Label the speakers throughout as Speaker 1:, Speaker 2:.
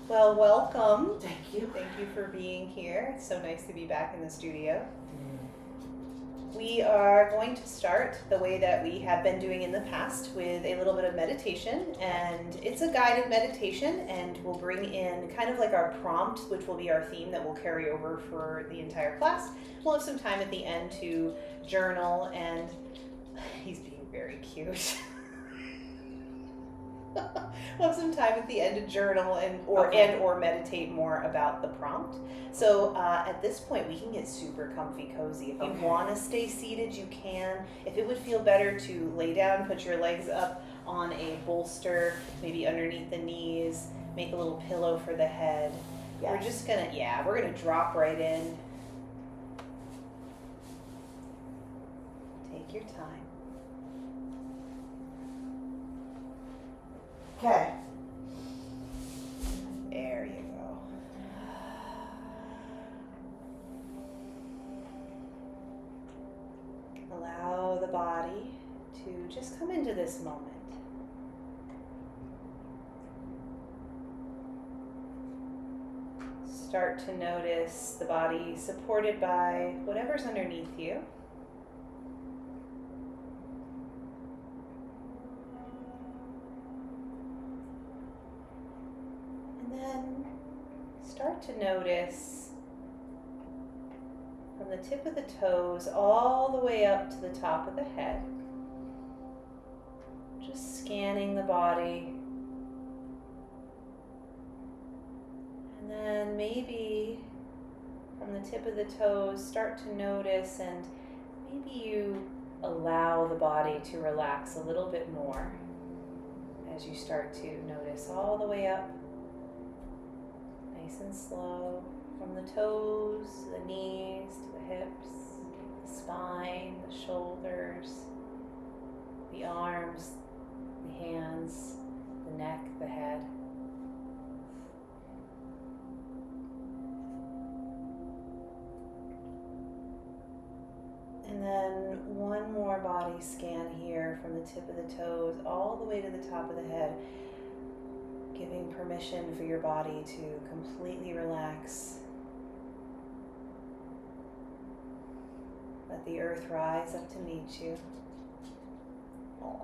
Speaker 1: Well, welcome.
Speaker 2: Thank you.
Speaker 1: Thank you for being here. It's so nice to be back in the studio. We are going to start the way that we have been doing in the past with a little bit of meditation, and it's a guided meditation, and we'll bring in kind of like our prompt, which will be our theme that we'll carry over for the entire class. We'll have some time at the end to journal, and he's being very cute. We'll have some time at the end to journal or meditate more about the prompt. So at this point, we can get super comfy cozy. If you want to stay seated, you can. If it would feel better to lay down, put your legs up on a bolster, maybe underneath the knees, make a little pillow for the head.
Speaker 2: Yes.
Speaker 1: We're gonna drop right in. Take your time.
Speaker 2: Okay.
Speaker 1: There you go. Allow the body to just come into this moment. Start to notice the body supported by whatever's underneath you. And then start to notice from the tip of the toes all the way up to the top of the head. Just scanning the body. And then maybe from the tip of the toes, start to notice, and maybe you allow the body to relax a little bit more as you start to notice all the way up. Nice and slow, from the toes to the knees, to the hips, the spine, the shoulders, the arms, the hands, the neck, the head. And then one more body scan here from the tip of the toes all the way to the top of the head, giving permission for your body to completely relax. Let the earth rise up to meet you. Aww.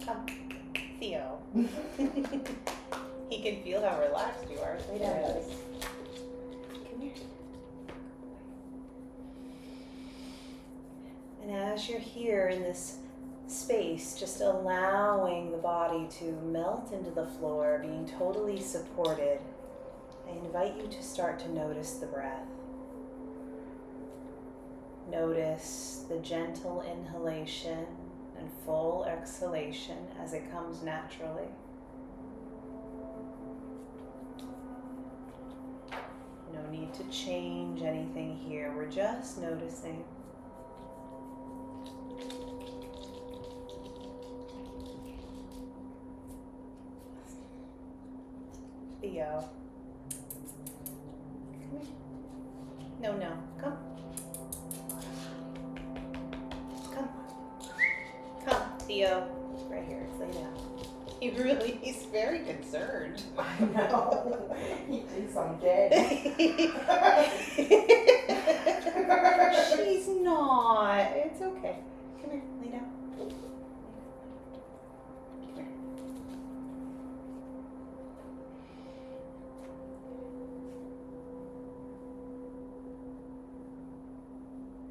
Speaker 1: Come, Theo. He can feel how relaxed you are. Lay down, buddy. Come here. And as you're here in this space, just allowing the body to melt into the floor, being totally supported, I invite you to start to notice the breath. Notice the gentle inhalation and full exhalation as it comes naturally. No need to change anything here. We're just noticing. Theo. Come here. No. Come. Come, Theo. Right here. Lay down. He's very concerned.
Speaker 2: I know. He thinks I'm dead.
Speaker 1: She's not. It's okay. Come here. Lay down. Come here.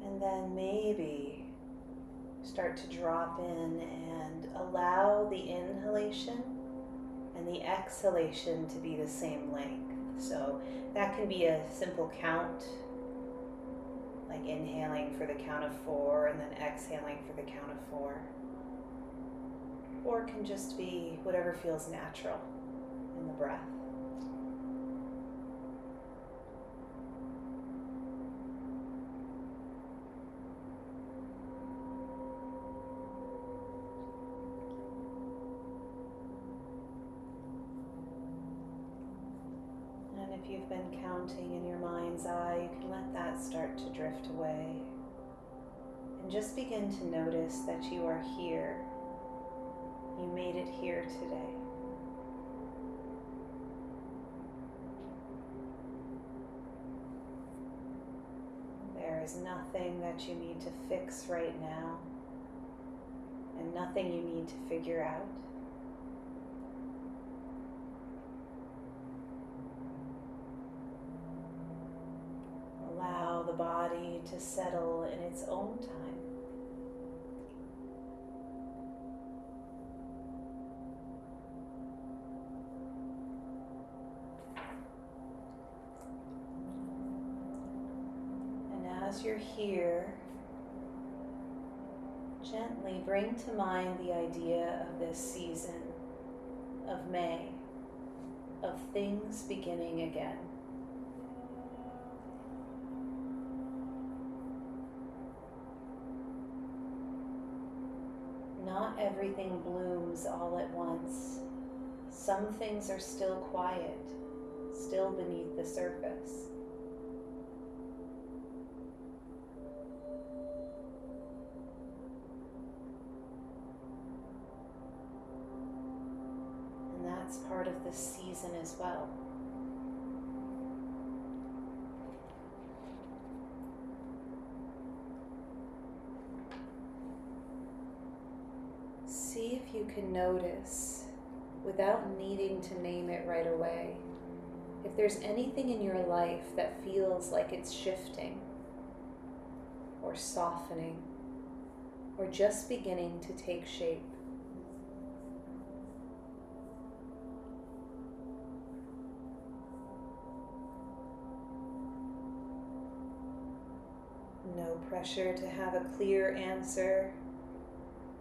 Speaker 1: And then maybe start to drop in and allow the inhalation and the exhalation to be the same length. So that can be a simple count, like inhaling for the count of 4 and then exhaling for the count of 4. Or it can just be whatever feels natural in the breath. If you've been counting in your mind's eye, you can let that start to drift away. just begin to notice that you are here. You made it here today. There is nothing that you need to fix right now, and nothing you need to figure out. Allow the body to settle in its own time. As you're here, gently bring to mind the idea of this season of May, of things beginning again. Not everything blooms all at once. Some things are still quiet, still beneath the surface. That's part of this season as well. See if you can notice, without needing to name it right away, if there's anything in your life that feels like it's shifting, or softening, or just beginning to take shape. No pressure to have a clear answer.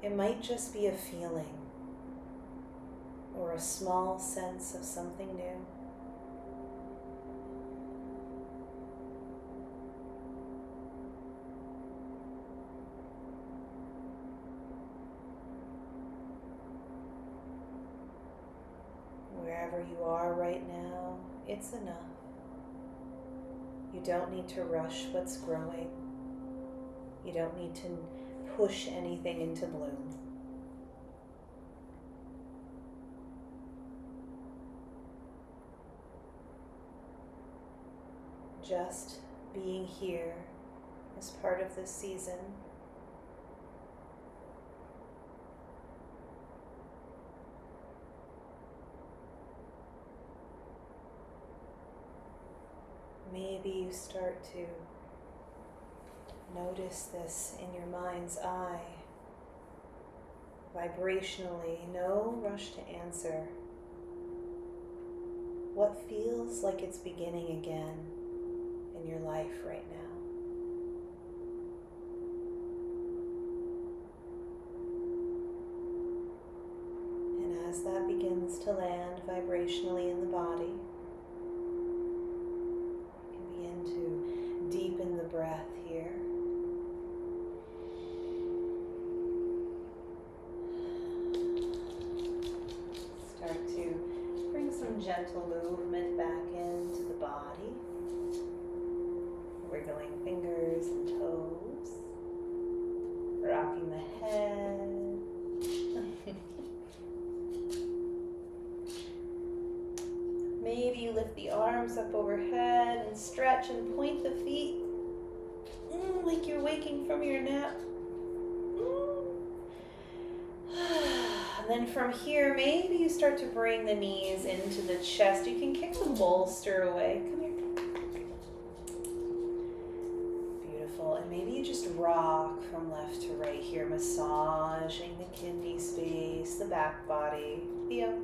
Speaker 1: It might just be a feeling or a small sense of something new. Wherever you are right now, it's enough. You don't need to rush what's growing. You don't need to push anything into bloom. Just being here is part of this season. Maybe you start to notice this in your mind's eye. Vibrationally, no rush to answer. What feels like it's beginning again in your life right now? And as that begins to land vibrationally in the body, you can begin to deepen the breath here. Start to bring some gentle movement back into the body. Wiggling fingers and toes. Rocking the head. Maybe you lift the arms up overhead and stretch and point the feet like you're waking from your nap. And then from here, maybe you start to bring the knees into the chest. You can kick the bolster away. Come here. Beautiful. And maybe you just rock from left to right here, massaging the kidney space, the back body. Theo,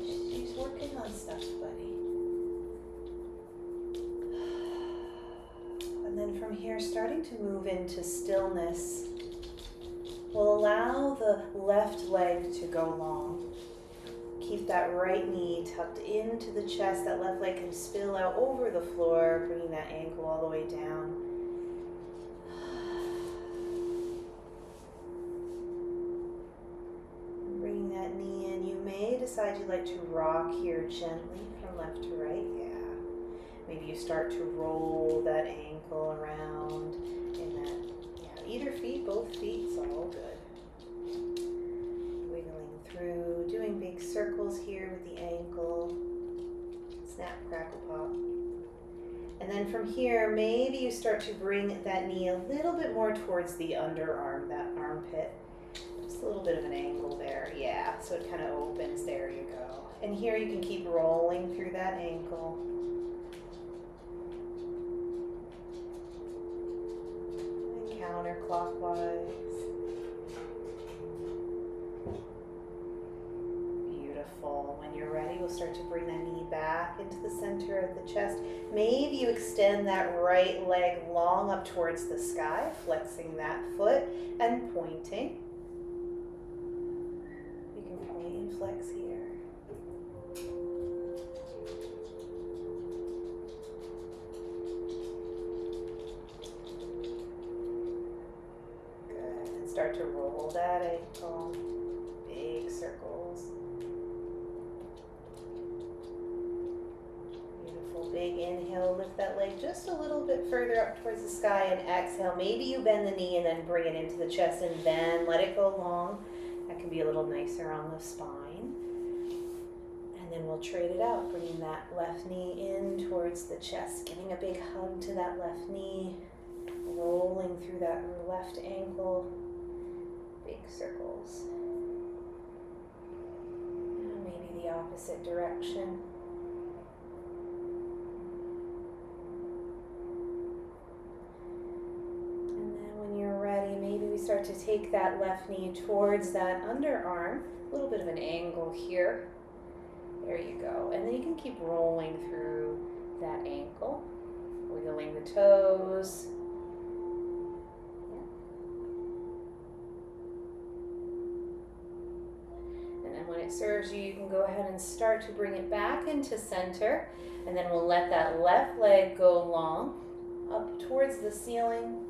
Speaker 1: she's working on stuff, buddy. And then from here, starting to move into stillness. We'll allow the left leg to go long. Keep that right knee tucked into the chest. That left leg can spill out over the floor, bringing that ankle all the way down. Bringing that knee in. You may decide you'd like to rock here gently from left to right. Yeah. Maybe you start to roll that ankle around in that from here, maybe you start to bring that knee a little bit more towards the underarm, that armpit. Just a little bit of an angle there. Yeah, so it kind of opens. There you go. And here you can keep rolling through that ankle. And counterclockwise. Beautiful. When you're ready, we'll start to bring that knee back into the center of the chest. Maybe you extend that right leg long up towards the sky, flexing that foot and pointing. You can point and flex here. Good. And start to roll that ankle. Big circles. Big inhale, lift that leg just a little bit further up towards the sky, and exhale. Maybe you bend the knee and then bring it into the chest and then let it go long. That can be a little nicer on the spine. And then we'll trade it out, bringing that left knee in towards the chest, giving a big hug to that left knee, rolling through that left ankle, big circles. And maybe the opposite direction. Start to take that left knee towards that underarm, a little bit of an angle here. There you go. And then you can keep rolling through that ankle, wiggling the toes. Yeah. And then when it serves you, you can go ahead and start to bring it back into center. And then we'll let that left leg go long, up towards the ceiling.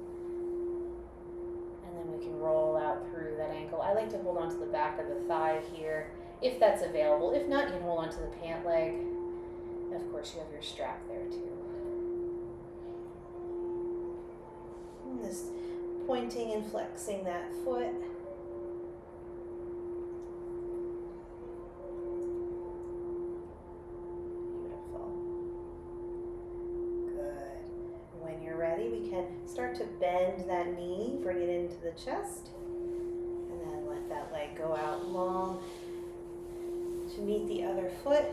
Speaker 1: We can roll out through that ankle. I like to hold on to the back of the thigh here, if that's available. If not, you can hold on to the pant leg. And of course, you have your strap there too. And just pointing and flexing that foot. We can start to bend that knee, bring it into the chest, and then let that leg go out long to meet the other foot.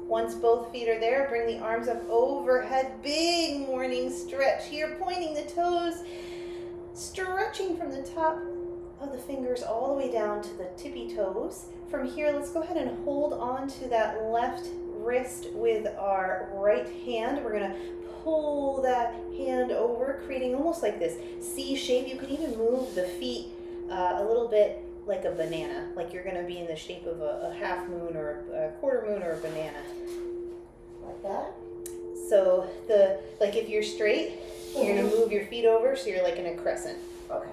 Speaker 1: Once both feet are there, bring the arms up overhead, big morning stretch here, pointing the toes, stretching from the top of the fingers all the way down to the tippy toes. From here, let's go ahead and hold on to that left wrist with our right hand. We're going to pull that hand over, creating almost like this C shape. You can even move the feet a little bit like a banana, like you're going to be in the shape of a half moon or a quarter moon or a banana.
Speaker 2: Like that?
Speaker 1: So like if you're straight, you're going to move your feet over so you're like in a crescent.
Speaker 2: Okay.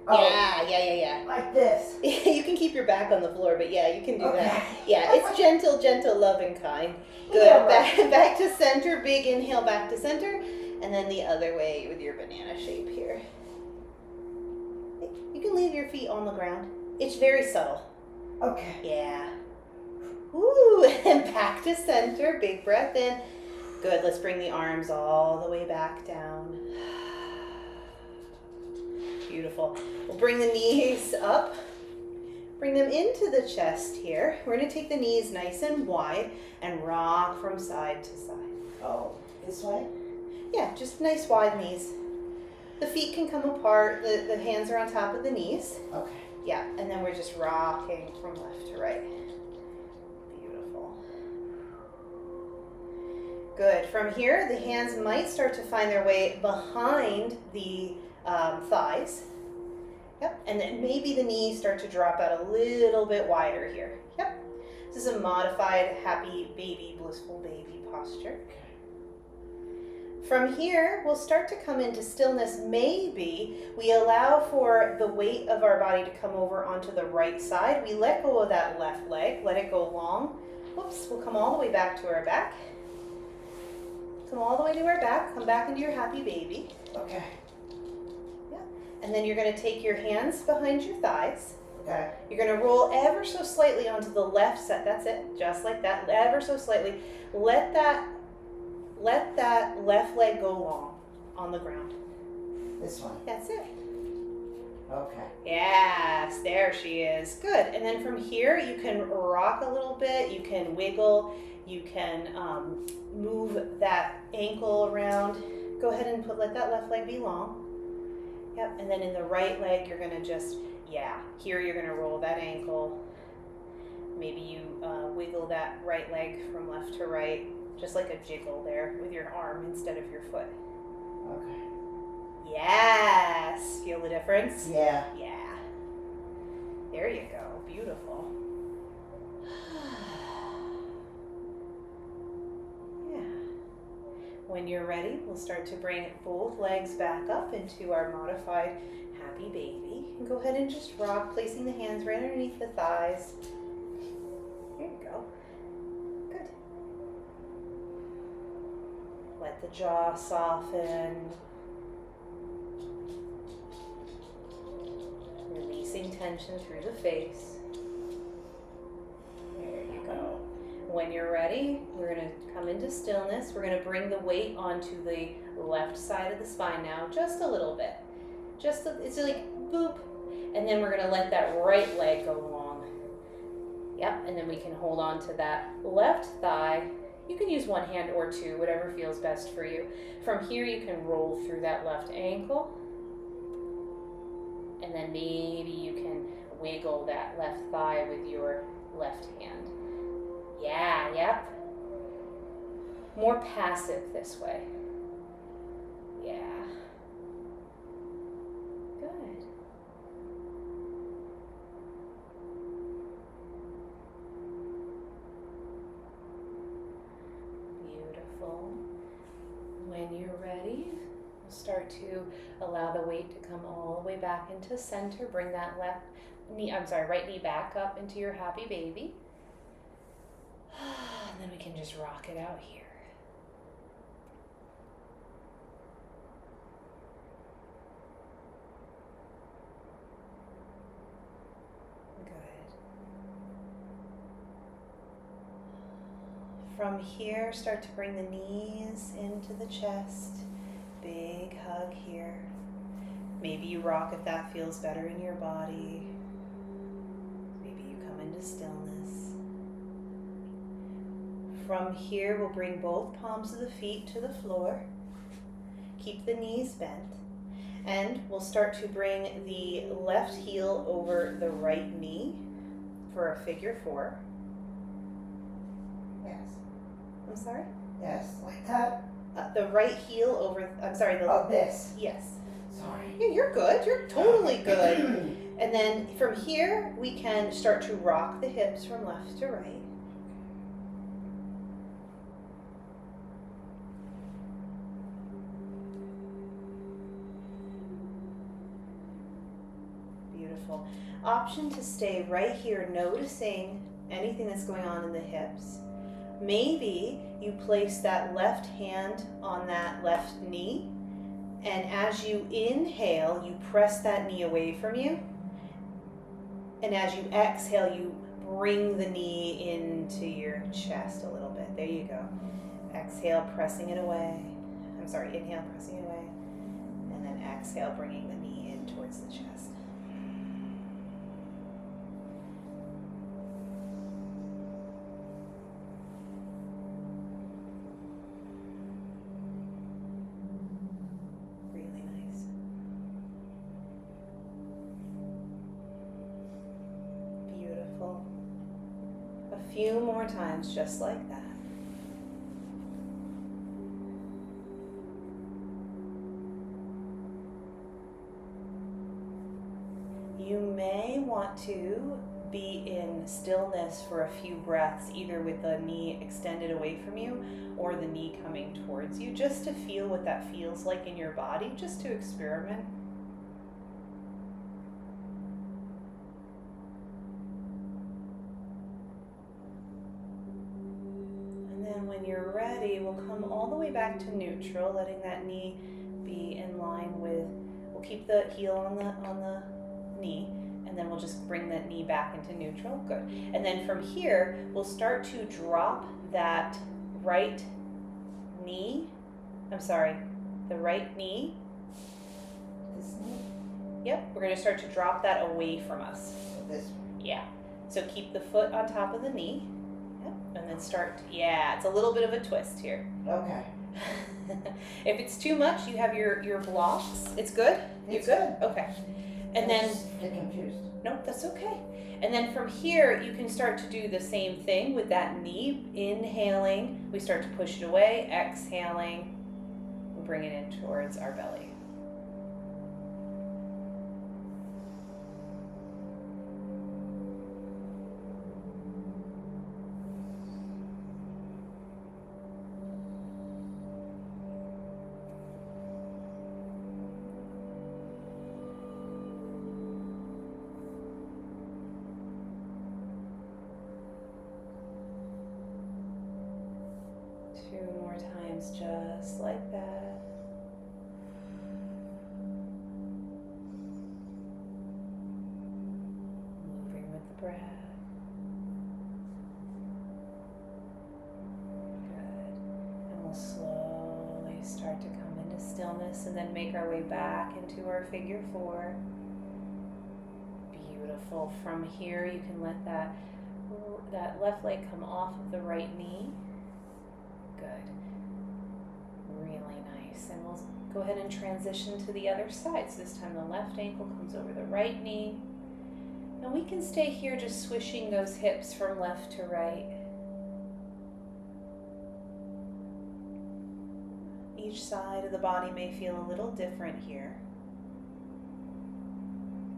Speaker 1: Oh. Yeah.
Speaker 2: Like this.
Speaker 1: You can keep your back on the floor, but yeah, you can do
Speaker 2: Okay.
Speaker 1: that. Yeah, it's gentle, loving, kind. Good.
Speaker 2: Yeah,
Speaker 1: Back to center. Big inhale, back to center. And then the other way with your banana shape here. You can leave your feet on the ground. It's very subtle.
Speaker 2: Okay.
Speaker 1: Yeah. Woo. And back to center. Big breath in. Good. Let's bring the arms all the way back down. Beautiful. We'll bring the knees up. Bring them into the chest here. We're going to take the knees nice and wide and rock from side to side.
Speaker 2: Oh, this way?
Speaker 1: Yeah, just nice wide knees. The feet can come apart. The hands are on top of the knees.
Speaker 2: Okay.
Speaker 1: Yeah, and then we're just rocking from left to right. Beautiful. Good. From here, the hands might start to find their way behind the thighs. Yep, and then maybe the knees start to drop out a little bit wider here. Yep, this is a modified happy baby, blissful baby posture. From here, we'll start to come into stillness. Maybe we allow for the weight of our body to come over onto the right side. We let go of that left leg, let it go long. Whoops, we'll come all the way back to our back. Come all the way to our back, come back into your happy baby.
Speaker 2: Okay.
Speaker 1: And then you're going to take your hands behind your thighs.
Speaker 2: Okay.
Speaker 1: You're going to roll ever so slightly onto the left side. That's it. Just like that. Ever so slightly. Let that let that left leg go long on the ground.
Speaker 2: This one.
Speaker 1: That's it.
Speaker 2: Okay.
Speaker 1: Yes, there she is. Good. And then from here, you can rock a little bit. You can wiggle. You can move that ankle around. Go ahead and let that left leg be long. Yep. And then in the right leg, you're going to just, here you're going to roll that ankle. Maybe you wiggle that right leg from left to right, just like a jiggle there with your arm instead of your foot.
Speaker 2: Okay.
Speaker 1: Yes. Feel the difference?
Speaker 2: Yeah.
Speaker 1: Yeah. There you go. Beautiful. Yeah. When you're ready, we'll start to bring both legs back up into our modified happy baby. And go ahead and just rock, placing the hands right underneath the thighs. There you go. Good. Let the jaw soften. Releasing tension through the face. There you go. When you're ready, we're going to come into stillness. We're going to bring the weight onto the left side of the spine now, just a little bit. It's like boop. And then we're going to let that right leg go long. Yep, and then we can hold on to that left thigh. You can use one hand or two, whatever feels best for you. From here, you can roll through that left ankle. And then maybe you can wiggle that left thigh with your left hand. Yeah, yep. More passive this way. Yeah. Good. Beautiful. When you're ready, we'll start to allow the weight to come all the way back into center. Bring that right knee back up into your happy baby. And then we can just rock it out here. Good. From here, start to bring the knees into the chest. Big hug here. Maybe you rock if that feels better in your body. Maybe you come into stillness. From here, we'll bring both palms of the feet to the floor. Keep the knees bent. And we'll start to bring the left heel over the right knee for a figure four.
Speaker 2: Yes.
Speaker 1: I'm sorry?
Speaker 2: Yes. Like that?
Speaker 1: The right heel over,
Speaker 2: This.
Speaker 1: Yes.
Speaker 2: Sorry.
Speaker 1: Yeah, you're good. You're totally good. And then from here, we can start to rock the hips from left to right. Beautiful. Option to stay right here, noticing anything that's going on in the hips. Maybe you place that left hand on that left knee, and as you inhale, you press that knee away from you. And as you exhale, you bring the knee into your chest a little bit. There you go. Exhale, pressing it away. Inhale, pressing it away. And then exhale, bringing the knee in towards the chest. A few more times just like that. You may want to be in stillness for a few breaths, either with the knee extended away from you or the knee coming towards you, just to feel what that feels like in your body, just to experiment. When you're ready, we'll come all the way back to neutral, letting that knee be in line with, we'll keep the heel on the knee, and then we'll just bring that knee back into neutral. Good. And then from here, we'll start to drop that right knee, the right knee.
Speaker 2: This knee?
Speaker 1: Yep, we're going to start to drop that away from us.
Speaker 2: This one.
Speaker 1: Yeah. So keep the foot on top of the knee. Yep. And then start, it's a little bit of a twist here.
Speaker 2: Okay.
Speaker 1: If it's too much, you have your blocks. It's good?
Speaker 2: It's
Speaker 1: You good? Okay. And then,
Speaker 2: just get confused.
Speaker 1: nope, that's okay. And then from here, you can start to do the same thing with that knee. Inhaling, we start to push it away. Exhaling, we bring it in towards our belly. Two more times, just like that. Moving with the breath. Good. And we'll slowly start to come into stillness and then make our way back into our figure four. Beautiful. From here, you can let that left leg come off of the right knee. Good. Really nice. And we'll go ahead and transition to the other side. So this time the left ankle comes over the right knee. And we can stay here just swishing those hips from left to right. Each side of the body may feel a little different here.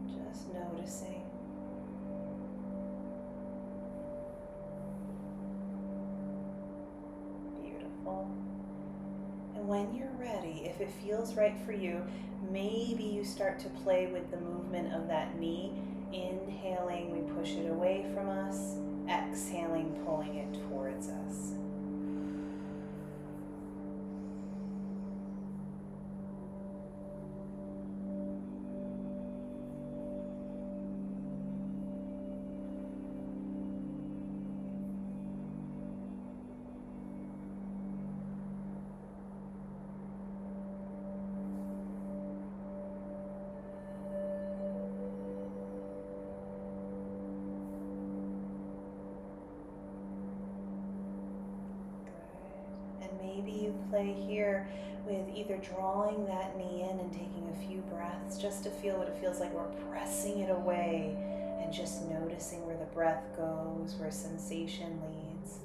Speaker 1: Just noticing. And when you're ready, if it feels right for you, maybe you start to play with the movement of that knee. Inhaling, we push it away from us. Exhaling, pulling it towards us. Maybe you play here with either drawing that knee in and taking a few breaths just to feel what it feels like. We're pressing it away and just noticing where the breath goes, where sensation leads.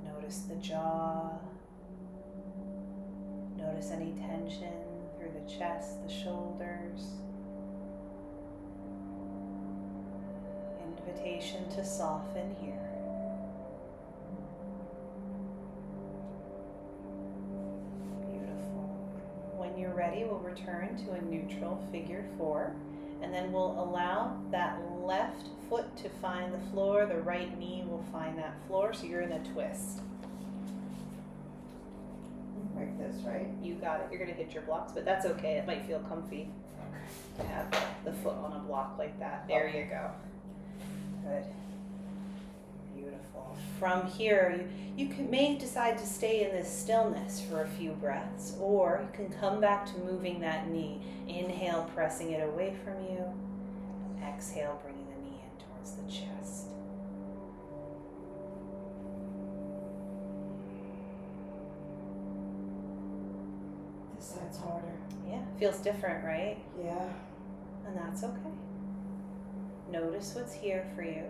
Speaker 1: Notice the jaw. Notice any tension through the chest, the shoulders. Invitation to soften here. Beautiful. When you're ready, we'll return to a neutral figure four, and then we'll allow that left foot to find the floor, the right knee will find that floor, so you're in a twist.
Speaker 2: Like this, right?
Speaker 1: You got it. You're going to hit your blocks, but that's okay. It might feel comfy to have the foot on a block like that. There you go. Good. Beautiful. From here, you may decide to stay in this stillness for a few breaths, or you can come back to moving that knee. Inhale, pressing it away from you. Exhale, bringing the knee in towards the chest.
Speaker 2: This side's harder.
Speaker 1: Yeah, feels different, right?
Speaker 2: Yeah.
Speaker 1: And that's okay. Notice what's here for you.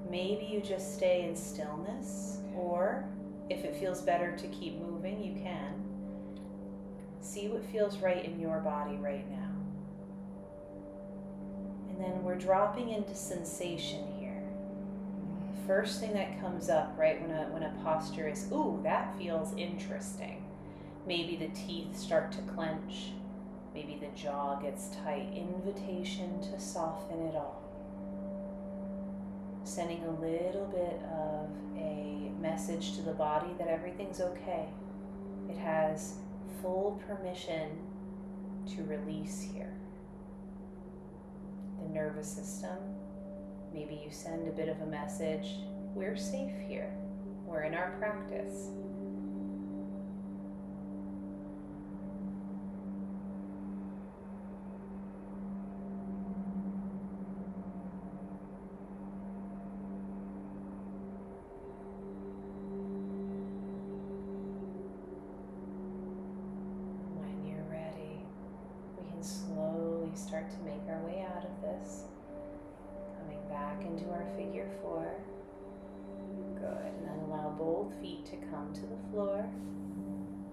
Speaker 1: Maybe you just stay in stillness, or if it feels better to keep moving, you can. See what feels right in your body right now. And then we're dropping into sensation here. The first thing that comes up, right, when a posture is, ooh, that feels interesting. Maybe the teeth start to clench. Maybe the jaw gets tight. Invitation to soften it all. Sending a little bit of a message to the body that everything's okay. It has full permission to release here. The nervous system Maybe you send a bit of a message, we're safe here, we're in our practice. When you're ready, we can slowly start to make our way out of this. Coming back into our figure 4. Good. And then allow both feet to come to the floor.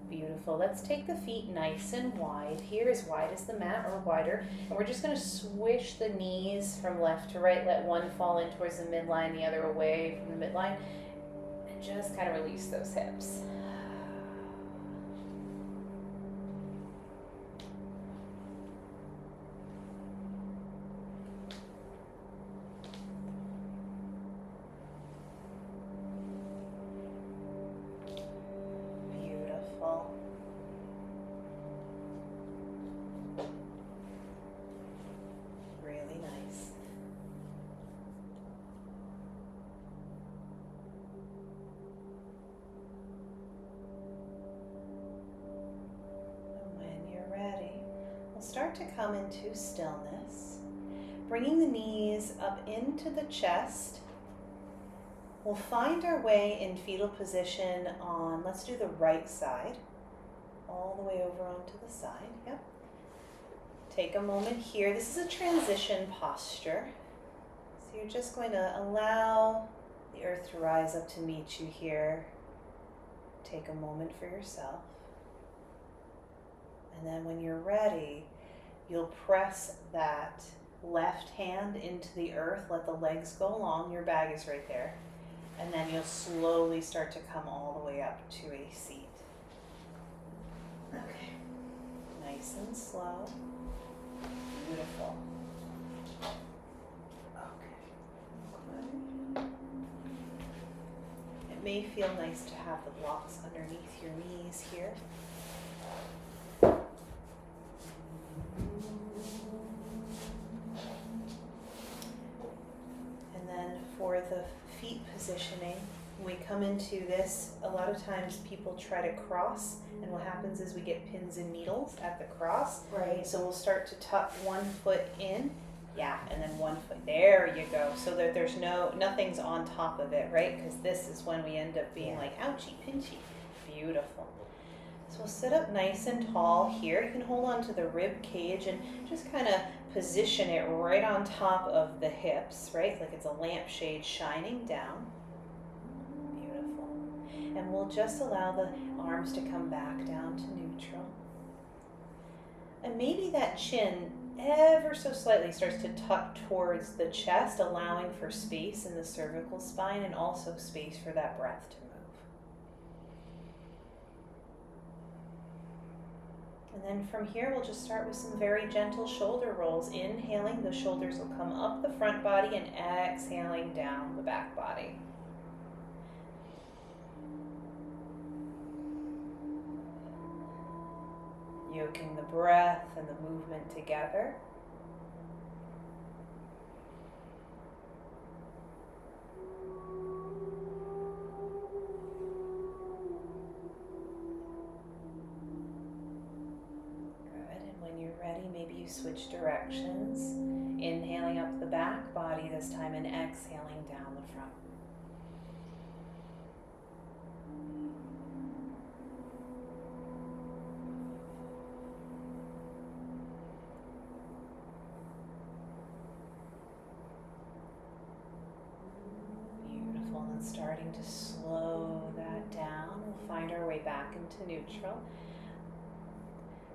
Speaker 1: Beautiful. Let's take the feet nice and wide. Here as wide as the mat or wider. And we're just going to swish the knees from left to right. Let one fall in towards the midline, the other away from the midline. And just kind of release those hips. Really nice. And when you're ready, we'll start to come into stillness, bringing the knees up into the chest. We'll find our way in fetal position on, let's do the right side, all the way over onto the side. Yep. Take a moment here. This is a transition posture. So you're just going to allow the earth to rise up to meet you here. Take a moment for yourself. And then when you're ready, you'll press that left hand into the earth. Let the legs go long. Your bag is right there. And then you'll slowly start to come all the way up to a seat. Okay. Nice and slow. Beautiful. Okay. It may feel nice to have the blocks underneath your knees here. And then for the feet positioning, when we come into this, a lot of times people try to cross, and what happens is we get pins and needles at the cross.
Speaker 2: Right.
Speaker 1: So we'll start to tuck one foot in, yeah, and then one foot, there you go, so that there's nothing's on top of it, right? Because this is when we end up being like ouchy, pinchy. Beautiful. So we'll sit up nice and tall here. You can hold on to the rib cage and just kind of position it right on top of the hips, right? Like it's a lampshade shining down. Beautiful. And we'll just allow the arms to come back down to neutral. And maybe that chin ever so slightly starts to tuck towards the chest, allowing for space in the cervical spine and also space for that breath to move. And then from here, we'll just start with some very gentle shoulder rolls. Inhaling, the shoulders will come up the front body, and exhaling down the back body. Yoking the breath and the movement together. Maybe you switch directions, inhaling up the back body this time and exhaling down the front. Beautiful, and starting to slow that down. We'll find our way back into neutral.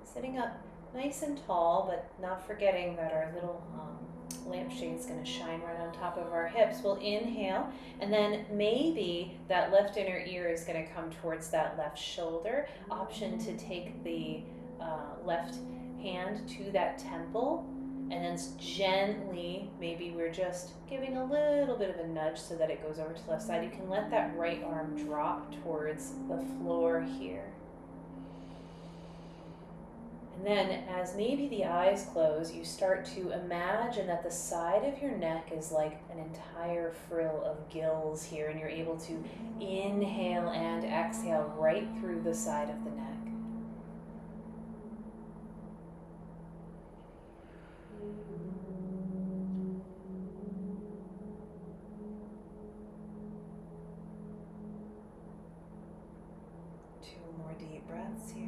Speaker 1: Sitting up nice and tall, but not forgetting that our little lampshade is going to shine right on top of our hips. We'll inhale, and then maybe that left inner ear is going to come towards that left shoulder. Option to take the left hand to that temple, and then gently, maybe we're just giving a little bit of a nudge so that it goes over to the left side. You can let that right arm drop towards the floor here. And then as maybe the eyes close, you start to imagine that the side of your neck is like an entire frill of gills here, and you're able to inhale and exhale right through the side of the neck. Two more deep breaths here.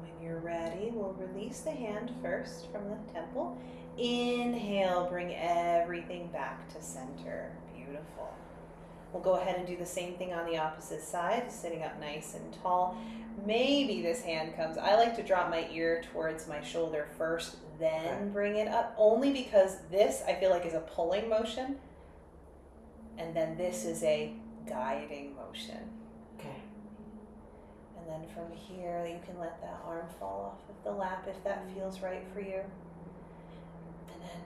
Speaker 1: When you're ready, we'll release the hand first from the temple. Inhale, bring everything back to center. Beautiful. We'll go ahead and do the same thing on the opposite side, sitting up nice and tall. Maybe this hand comes, I like to drop my ear towards my shoulder first, then bring it up, only because this I feel like is a pulling motion, and then this is a guiding motion.
Speaker 2: Okay.
Speaker 1: And then from here, you can let that arm fall off of the lap if that feels right for you. And then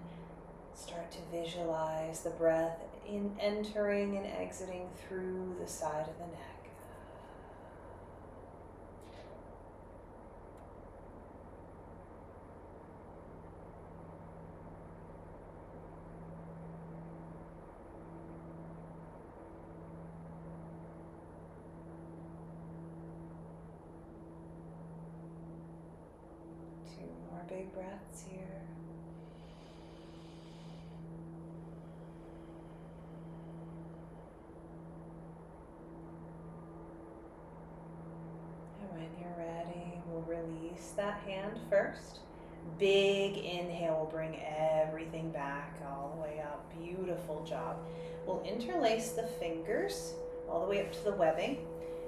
Speaker 1: start to visualize the breath in entering and exiting through the side of the neck. Two more big breaths here. And when you're ready, we'll release that hand first. Big inhale will bring everything back all the way up. Beautiful job. We'll interlace the fingers all the way up to the webbing.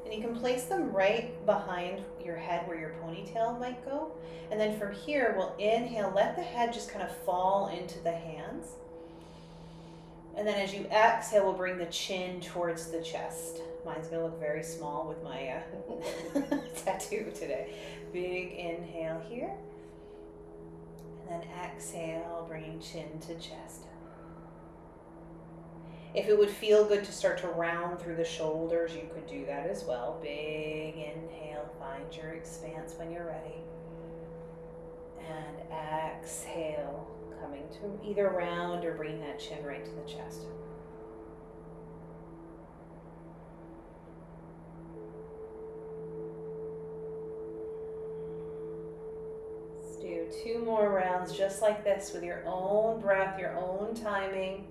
Speaker 1: And you can place them right behind your head where your ponytail might go. And then from here, we'll inhale, let the head just kind of fall into the hands. And then as you exhale, we'll bring the chin towards the chest. Mine's gonna look very small with my tattoo today. Big inhale here. And then exhale, bringing chin to chest. If it would feel good to start to round through the shoulders, you could do that as well. Big inhale, find your expanse when you're ready. And exhale, coming to either round or bringing that chin right to the chest. Let's do two more rounds just like this with your own breath, your own timing.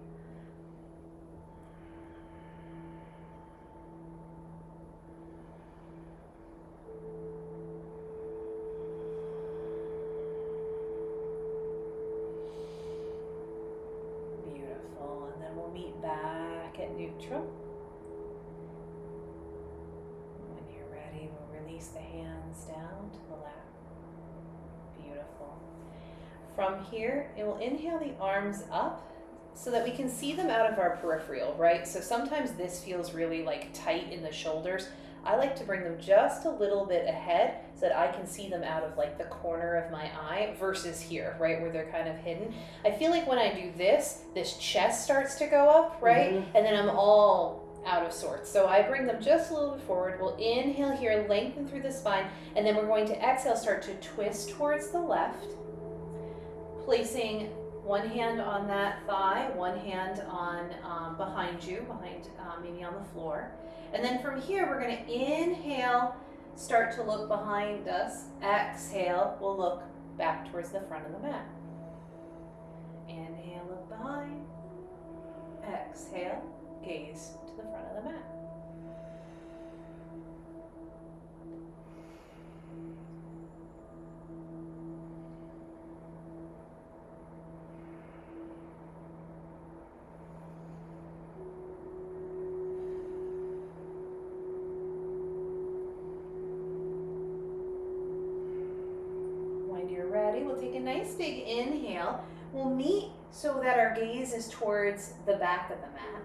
Speaker 1: Meet back at neutral. When you're ready, we'll release the hands down to the lap. Beautiful. From here, it will inhale the arms up so that we can see them out of our peripheral, right? So sometimes this feels really like tight in the shoulders. I like to bring them just a little bit ahead so that I can see them out of like the corner of my eye versus here, right, where they're kind of hidden. I feel like when I do this chest starts to go up, right? Mm-hmm. And then I'm all out of sorts. So I bring them just a little bit forward. We'll inhale here, lengthen through the spine, and then we're going to exhale, start to twist towards the left, placing one hand on that thigh, one hand on behind you, maybe on the floor. And then from here, we're going to inhale, start to look behind us. Exhale, we'll look back towards the front of the mat. Inhale, look behind. Exhale, gaze to the front of the mat. Ready? We'll take a nice big inhale. We'll meet so that our gaze is towards the back of the mat.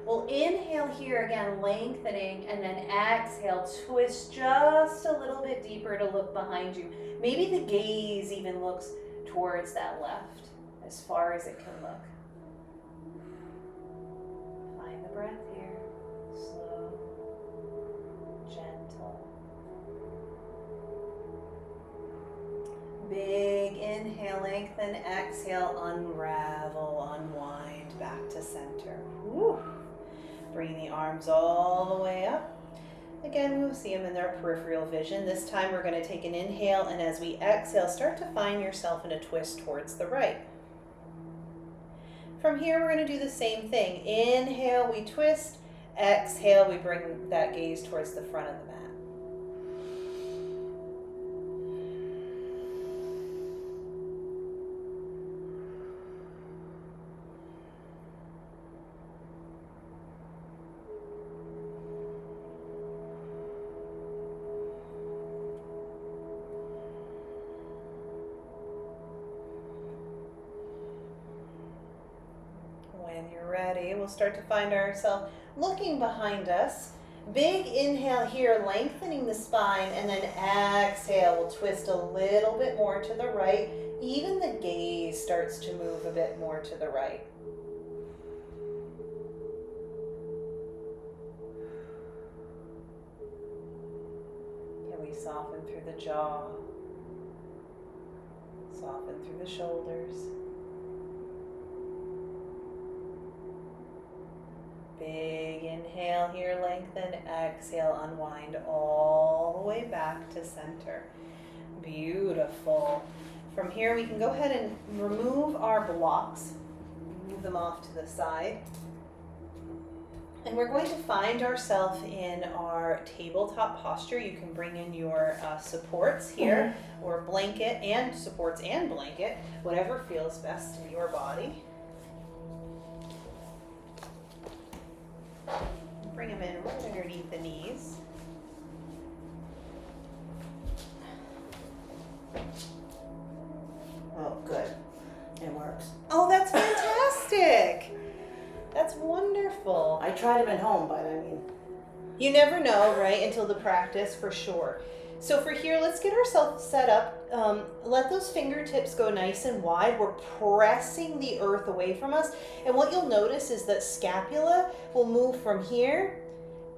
Speaker 1: We'll inhale here again, lengthening, and then exhale, twist just a little bit deeper to look behind you. Maybe the gaze even looks towards that left, as far as it can look. Find the breath here. Slow, gentle. Big inhale, lengthen, exhale, unravel, unwind, back to center. Woo. Bring the arms all the way up. Again, we'll see them in their peripheral vision. This time we're going to take an inhale, and as we exhale, start to find yourself in a twist towards the right. From here, we're going to do the same thing. Inhale, we twist. Exhale, we bring that gaze towards the front of the mat. When you're ready, we'll start to find ourselves looking behind us. Big inhale here, lengthening the spine, and then exhale, we'll twist a little bit more to the right. Even the gaze starts to move a bit more to the right. Can we soften through the jaw? Soften through the shoulders. Big inhale here, lengthen, exhale, unwind all the way back to center. Beautiful. From here we can go ahead and remove our blocks, move them off to the side. And we're going to find ourselves in our tabletop posture. You can bring in your supports here, or blanket and supports and blanket, whatever feels best in your body. Bring them in right underneath the knees.
Speaker 2: Oh, good. It works.
Speaker 1: Oh, that's fantastic. That's wonderful.
Speaker 2: I tried them at home, but I mean,
Speaker 1: You never know, right, until the practice, for sure. So for here, let's get ourselves set up. Let those fingertips go nice and wide. We're pressing the earth away from us. And what you'll notice is that scapula will move from here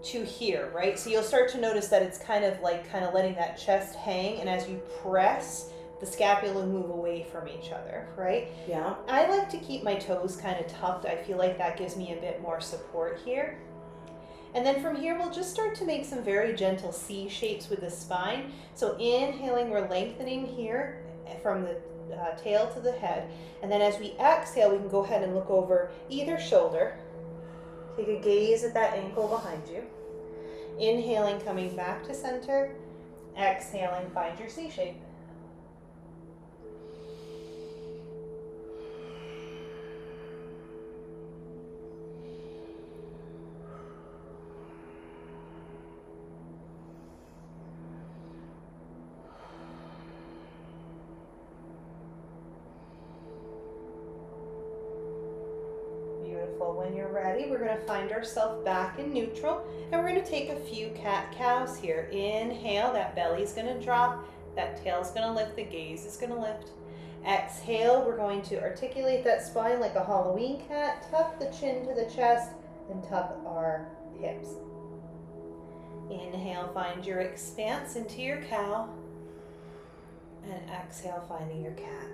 Speaker 1: to here, right? So you'll start to notice that it's kind of letting that chest hang. And as you press, the scapula move away from each other, right?
Speaker 2: yeah.
Speaker 1: I like to keep my toes kind of tucked. I feel like that gives me a bit more support here. And then from here, we'll just start to make some very gentle C shapes with the spine. So inhaling, we're lengthening here from the tail to the head. And then as we exhale, we can go ahead and look over either shoulder. Take a gaze at that ankle behind you. Inhaling, coming back to center. Exhaling, find your C shape. When you're ready, we're going to find ourselves back in neutral, and we're going to take a few cat-cows here. Inhale, that belly's going to drop, that tail's going to lift, the gaze is going to lift. Exhale, we're going to articulate that spine like a Halloween cat, tuck the chin to the chest, and tuck our hips. Inhale, find your expanse into your cow, and exhale, finding your cat.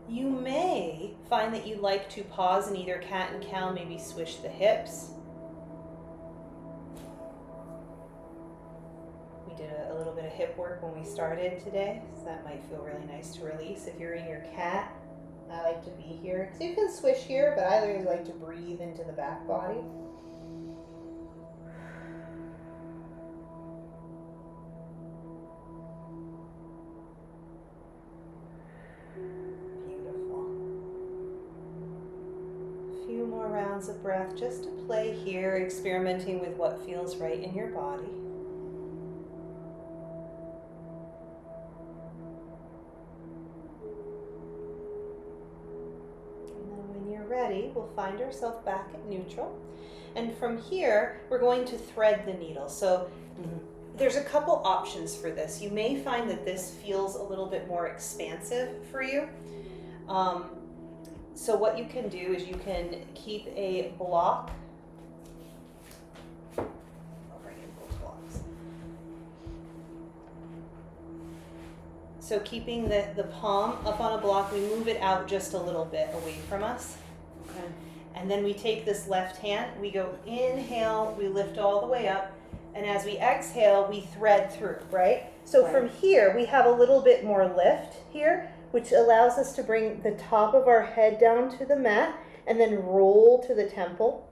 Speaker 1: You may find that you like to pause in either cat and cow, maybe swish the hips. We did a little bit of hip work when we started today, so that might feel really nice to release. If you're in your cat, I like to be here. So you can swish here, but I really like to breathe into the back body. Rounds of breath just to play here, experimenting with what feels right in your body. And then when you're ready, ready, we'll find ourselves back at neutral. And from here, we're going to thread the needle. So there's a couple options for this. You may find that this feels a little bit more expansive for you. So what you can do is you can keep a block. I'll bring in both blocks. So keeping the palm up on a block, we move it out just a little bit away from us.
Speaker 2: Okay.
Speaker 1: And then we take this left hand, we go inhale, we lift all the way up, and as we exhale, we thread through, right? So from here, we have a little bit more lift here, which allows us to bring the top of our head down to the mat and then roll to the temple.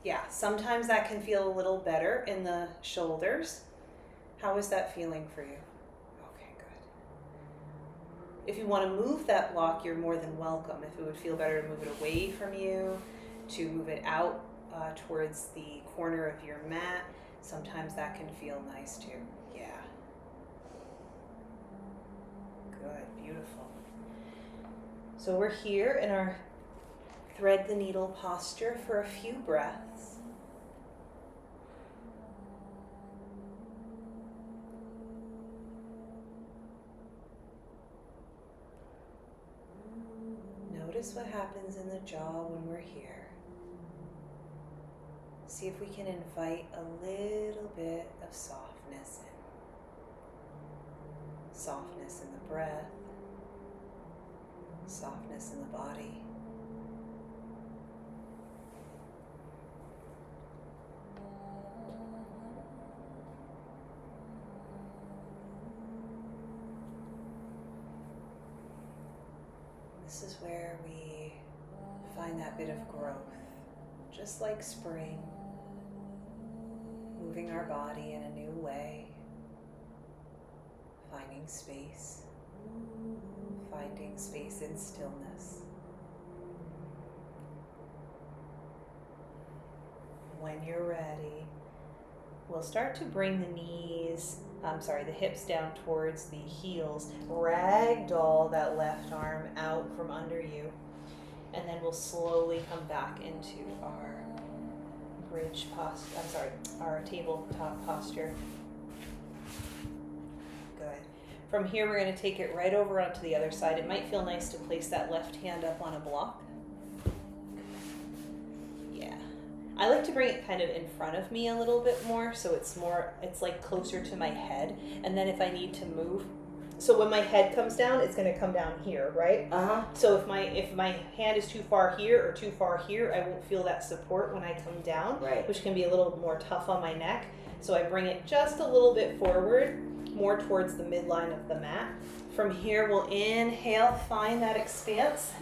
Speaker 1: Yeah, sometimes that can feel a little better in the shoulders. How is that feeling for you? Okay, good. If you want to move that block, you're more than welcome. If it would feel better to move it away from you, to move it out towards the corner of your mat, sometimes that can feel nice too. Yeah. Good, beautiful. So we're here in our thread the needle posture for a few breaths. Notice what happens in the jaw when we're here. See if we can invite a little bit of softness in. Softness in the breath, softness in the body. This is where we find that bit of growth, just like spring, moving our body in a new way, finding space in stillness. When you're ready, we'll start to bring the hips down towards the heels, ragdoll that left arm out from under you, and then we'll slowly come back into our our tabletop posture. Good. From here, we're going to take it right over onto the other side. It might feel nice to place that left hand up on a block. Yeah. I like to bring it kind of in front of me a little bit more, so it's like closer to my head. And then if I need to move, so when my head comes down, it's going to come down here, right? So if my hand is too far here or too far here, I won't feel that support when I come down,
Speaker 2: Right.
Speaker 1: which can be a little more tough on my neck. So I bring it just a little bit forward, more towards the midline of the mat. From here, we'll inhale, find that expanse,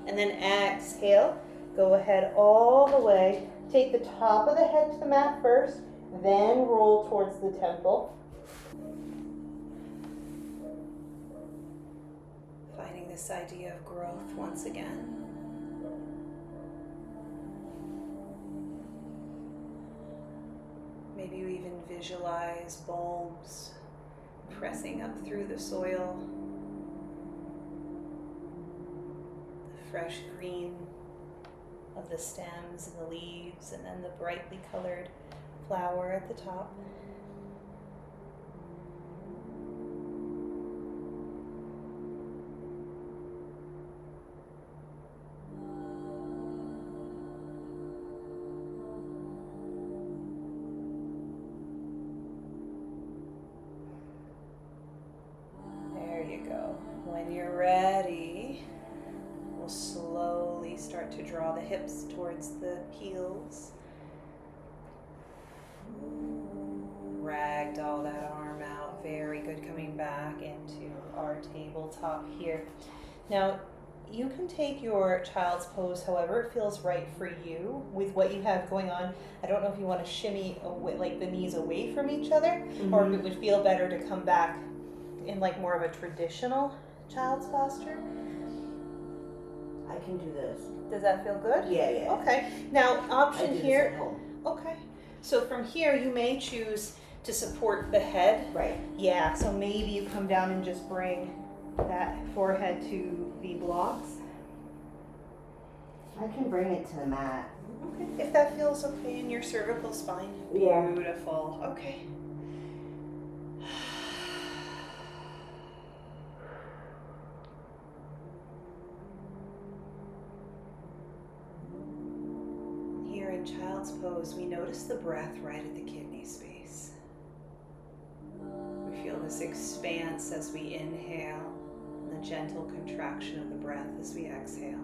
Speaker 1: and then exhale. Go ahead all the way. Take the top of the head to the mat first, then roll towards the temple. Finding this idea of growth once again. Maybe you even visualize bulbs pressing up through the soil. The fresh green of the stems and the leaves, and then the brightly colored flower at the top. When you're ready, we'll slowly start to draw the hips towards the heels. Ragdoll that arm out. Very good. Coming back into our tabletop here. Now, you can take your child's pose however it feels right for you with what you have going on. I don't know if you want to shimmy away, like the knees away from each other, or if it would feel better to come back in like more of a traditional child's posture.
Speaker 2: I can do this.
Speaker 1: Does that feel good?
Speaker 2: Yeah.
Speaker 1: Okay. Now, option
Speaker 2: I do
Speaker 1: here.
Speaker 2: this at home.
Speaker 1: Okay. So from here, you may choose to support the head.
Speaker 2: Right.
Speaker 1: Yeah. So maybe you come down and just bring that forehead to the blocks.
Speaker 2: I can bring it to the mat.
Speaker 1: Okay, if that feels okay in your cervical spine.
Speaker 2: Yeah.
Speaker 1: Beautiful. Okay. Here in child's pose, we notice the breath right at the kidney space. We feel this expanse as we inhale and the gentle contraction of the breath as we exhale.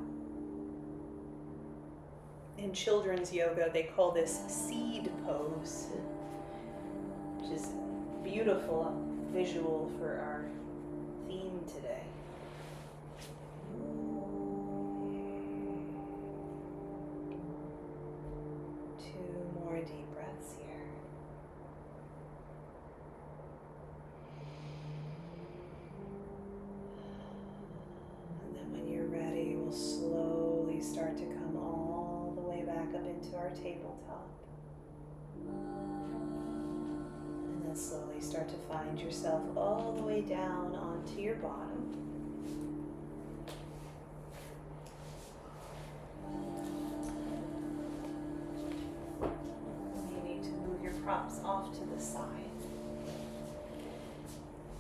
Speaker 1: In children's yoga, they call this seed pose, which is a beautiful visual for our theme today. Two more deep breaths here. And then when you're ready, we'll slowly start to come all the way back up into our tabletop. And then slowly start to find yourself all the way down onto your bottom. You need to move your props off to the side.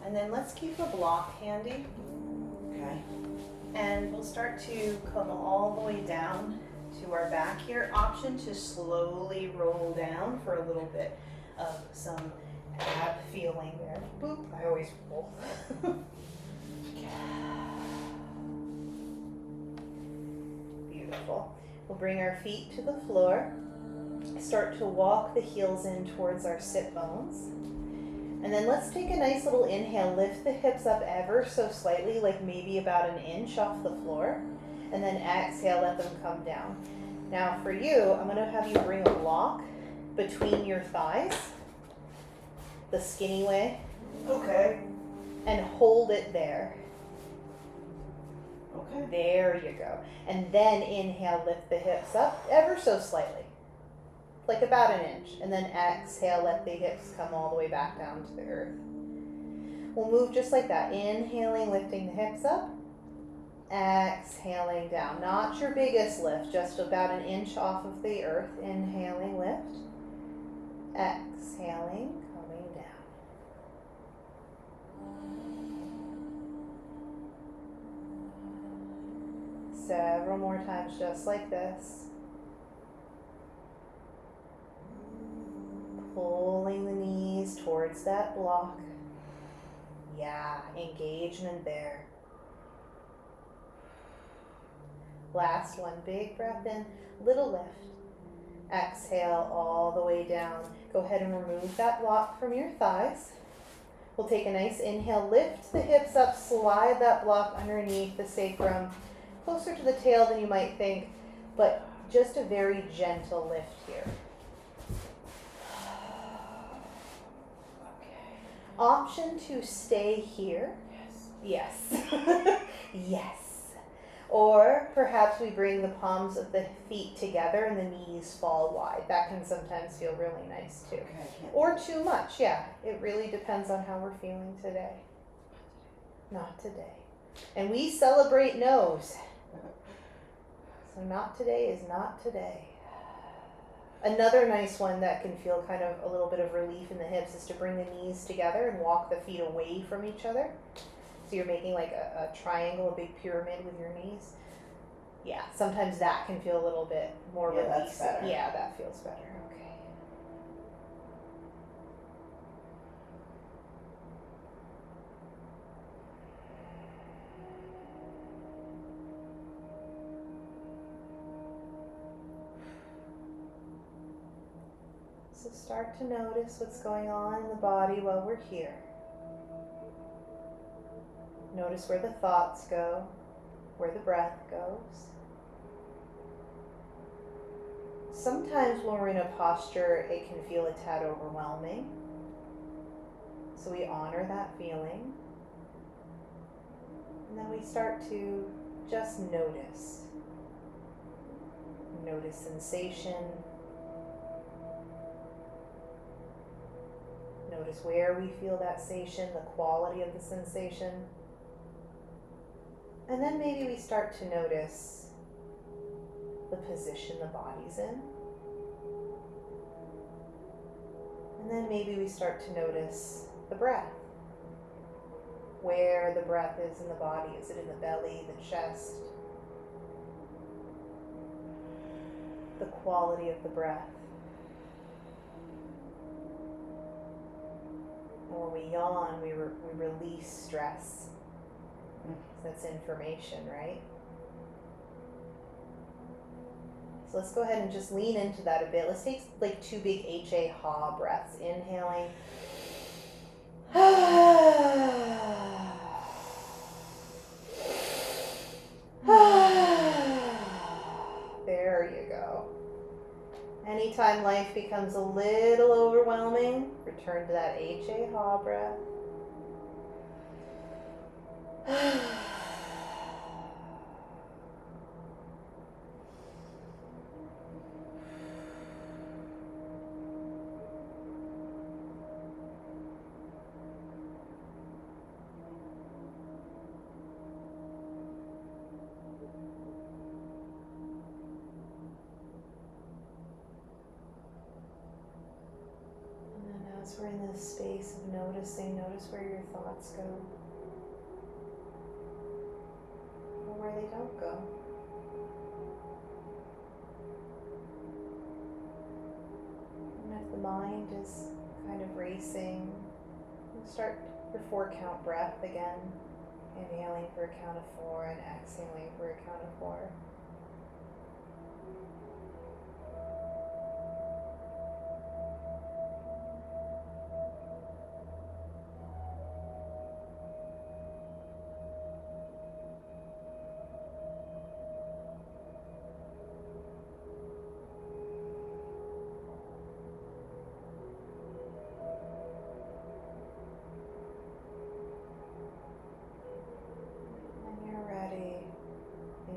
Speaker 1: And then let's keep a block handy.
Speaker 2: Okay.
Speaker 1: And we'll start to come all the way down to our back here. Option to slowly roll down for a little bit of some ab feeling there. Boop, I always roll. Beautiful. We'll bring our feet to the floor. Start to walk the heels in towards our sit bones. And then let's take a nice little inhale, lift the hips up ever so slightly, like maybe about an inch off the floor. And then exhale, let them come down. Now for you, I'm gonna have you bring a block between your thighs, the skinny way.
Speaker 2: Okay.
Speaker 1: And hold it there.
Speaker 2: Okay.
Speaker 1: There you go. And then inhale, lift the hips up ever so slightly. Like about an inch, and then exhale, let the hips come all the way back down to the earth. We'll move just like that, inhaling, lifting the hips up, exhaling down. Not your biggest lift, just about an inch off of the earth. Inhaling, lift, exhaling, coming down. Several more times just like this. Pulling the knees towards that block. Yeah, engagement there. Last one, big breath in, little lift. Exhale all the way down. Go ahead and remove that block from your thighs. We'll take a nice inhale, lift the hips up, slide that block underneath the sacrum, closer to the tail than you might think, but just a very gentle lift here. Option to stay here. Yes. Yes. Yes. Or perhaps we bring the palms of the feet together and the knees fall wide. That can sometimes feel really nice too.
Speaker 2: Okay.
Speaker 1: Or too much, yeah. It really depends on how we're feeling today. Not today. And we celebrate no's. So not today is not today. Another nice one that can feel kind of a little bit of relief in the hips is to bring the knees together and walk the feet away from each other. So you're making like a triangle, a big pyramid with your knees. Yeah, sometimes that can feel a little bit more relief.
Speaker 2: That's better.
Speaker 1: Yeah, that feels better. Okay. So start to notice what's going on in the body while we're here. Notice where the thoughts go, where the breath goes. Sometimes when we're in a posture, it can feel a tad overwhelming. So we honor that feeling. And then we start to just notice. Notice sensation. Notice where we feel that sensation, the quality of the sensation. And then maybe we start to notice the position the body's in. And then maybe we start to notice the breath. Where the breath is in the body. Is it in the belly, the chest? The quality of the breath. And when we yawn, we release stress. That's information, right? So let's go ahead and just lean into that a bit. Let's take like 2 big ha breaths. Inhaling. There you go. Anytime life becomes a little overwhelming, return to that ha breath. As we're in this space of noticing, notice where your thoughts go or where they don't go. And if the mind is kind of racing, start your 4-count breath again, inhaling for a count of 4 and exhaling for a count of 4.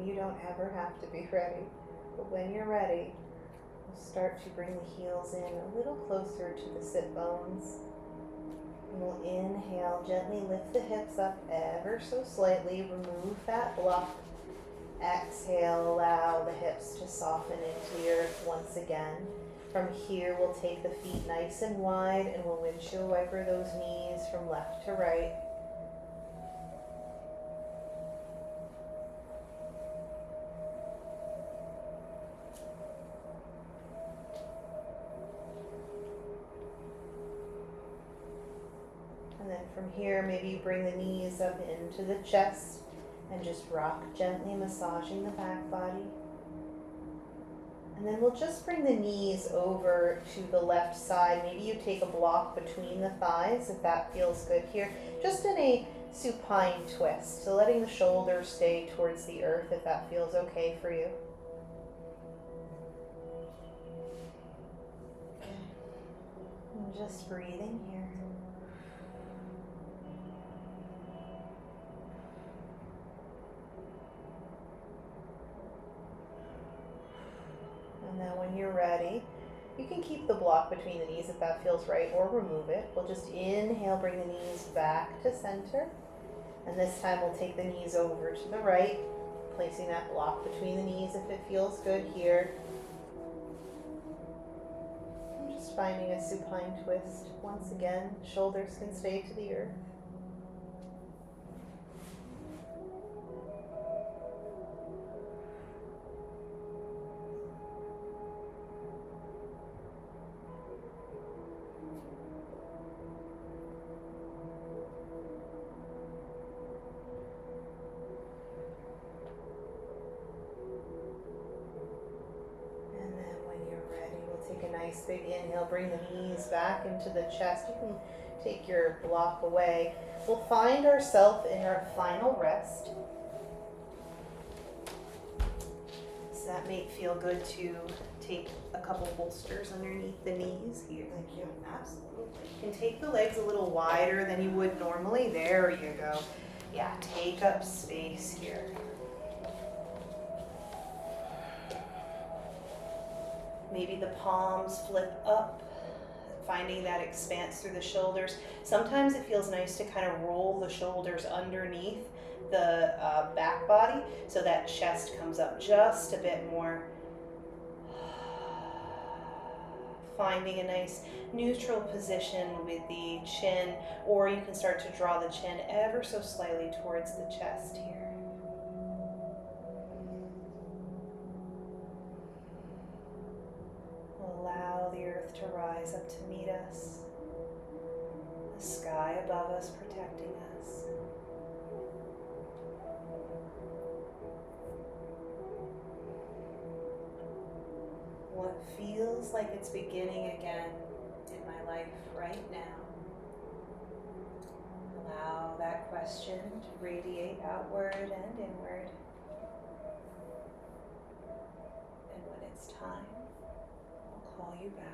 Speaker 1: You don't ever have to be ready, but when you're ready, we'll start to bring the heels in a little closer to the sit bones. And we'll inhale, gently lift the hips up ever so slightly, remove that block. Exhale, allow the hips to soften into the earth once again. From here, we'll take the feet nice and wide and we'll windshield wiper those knees from left to right. And then from here, maybe you bring the knees up into the chest and just rock gently, massaging the back body. And then we'll just bring the knees over to the left side. Maybe you take a block between the thighs if that feels good here. Just in a supine twist. So letting the shoulders stay towards the earth if that feels okay for you. And just breathing here. And then when you're ready, you can keep the block between the knees if that feels right, or remove it. We'll just inhale, bring the knees back to center. And this time we'll take the knees over to the right, placing that block between the knees if it feels good here. And just finding a supine twist. Once again, shoulders can stay to the earth. Take a nice big inhale, bring the knees back into the chest. You can take your block away. We'll find ourselves in our final rest. Does that feel good to take a couple bolsters underneath the knees here?
Speaker 2: Thank you.
Speaker 1: Absolutely. You can take the legs a little wider than you would normally. There you go. Yeah, take up space here. Maybe the palms flip up finding that expanse through the shoulders. Sometimes it feels nice to kind of roll the shoulders underneath the back body so that chest comes up just a bit more. Finding a nice neutral position with the chin, or you can start to draw the chin ever so slightly towards the chest here. Allow the earth to rise up to meet us, the sky above us protecting us. What feels like it's beginning again in my life right now? Allow that question to radiate outward and inward. And when it's time, I'll call you back.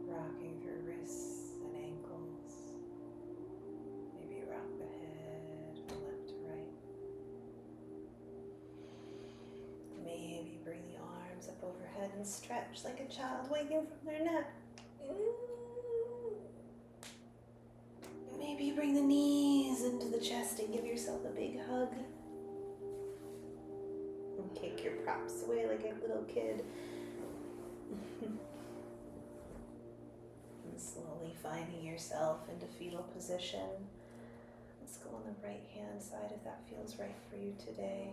Speaker 1: Rocking through wrists and ankles. Maybe rock the head from left to right. Maybe bring the arms up overhead and stretch like a child waking from their nap. Maybe bring the knees into the chest and give yourself a big hug. And kick your props away like a little kid. And slowly finding yourself into fetal position. Let's go on the right hand side if that feels right for you today.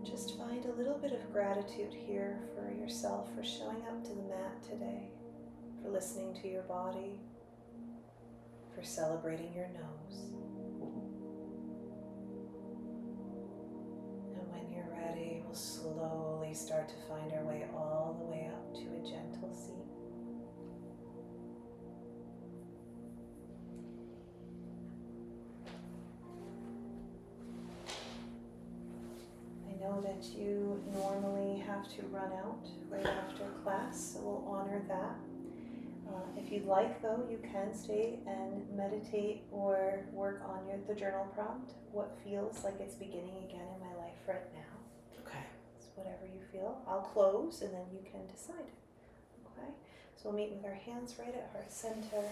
Speaker 1: Just find a little bit of gratitude here for yourself for showing up to the mat today, for listening to your body, for celebrating your nose. And when you're ready, we'll slowly start to find our way all the way up to a gentle seat. that you normally have to run out right after class, so we'll honor that. If you'd like, though, you can stay and meditate or work on the journal prompt, what feels like it's beginning again in my life right now.
Speaker 2: Okay.
Speaker 1: It's whatever you feel. I'll close and then you can decide. Okay? So we'll meet with our hands right at heart center.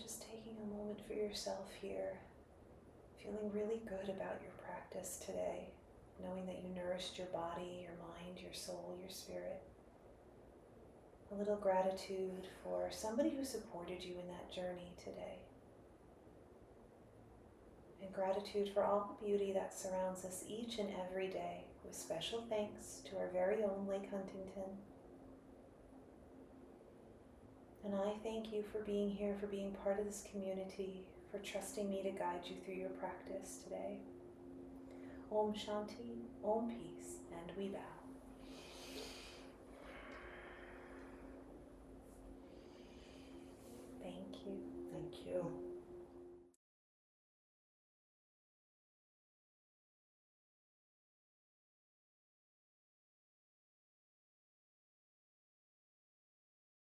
Speaker 1: Just taking a moment for yourself here, feeling really good about your practice today, knowing that you nourished your body, your mind, your soul, your spirit. A little gratitude for somebody who supported you in that journey today. And gratitude for all the beauty that surrounds us each and every day, with special thanks to our very own Lake Huntington. And I thank you for being here, for being part of this community, for trusting me to guide you through your practice today. Om Shanti, Om Peace, and we bow. Thank you.
Speaker 2: Thank you.